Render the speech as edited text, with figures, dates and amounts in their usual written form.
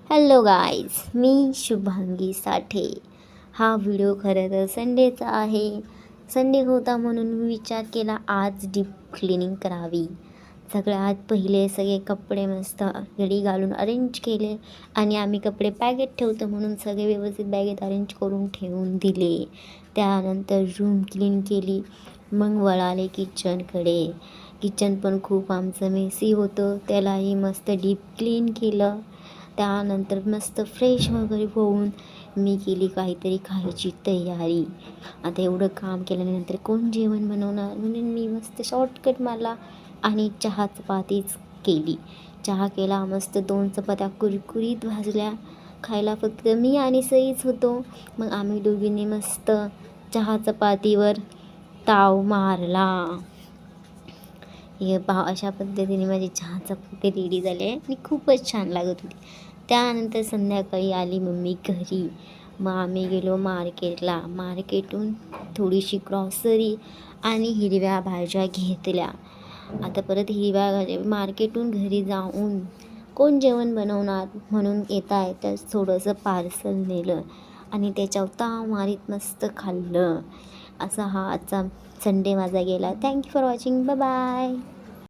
Hello guys, मी शुभांगी साठे. हा video खरं तर संडेचा आहे. संडे होता म्हणून मी विचार केला आज डीप क्लिनिंग करावी. सगळ्यात पहिले सगळे कपडे मस्त घडी घालून अरेंज केले आणि आम्ही कपडे बॅगेत ठेवतो म्हणून सगळे व्यवस्थित बॅगेत अरेंज करून ठेवून दिले. त्यानंतर रूम क्लीन केली. मग वळाले किचनकडे. किचन पण खूप आमचं मेसी होतं, त्यालाही मस्त डीप क्लीन केलं. त्यानंतर मस्त फ्रेश वगैरे होऊन मी केली काहीतरी खायची तयारी. आता एवढं काम केल्यानंतर कोण जेवण बनवणार म्हणून मी मस्त शॉर्टकट मारला आणि चहा चपातीच केली. चहा केला, मस्त 2 चपात्या कुरकुरीत भाजल्या. खायला फक्त मी आणि सईच होतो. मग आम्ही दोघींनी मस्त चहा चपातीवर ताव मारला. हे पहा, अशा पद्धतीने माझी चहा चपाती रेडी झाली आहे आणि खूपच छान लागत होती. त्यानंतर संध्याकाळी आली मम्मी घरी. मग आम्ही गेलो मार्केटला. मार्केटहून थोडीशी ग्रॉसरी आणि हिरव्या भाज्या घेतल्या. आता परत हिरव्या भाज्या मार्केटहून घरी जाऊन कोण जेवण बनवणार म्हणून येता येता थोडंसं पार्सल नेलं आणि त्याच्यावर ताव मारीत मस्त खाल्लं. असा हा आजचा संडे माझा गेला. Thank you for watching. Bye bye.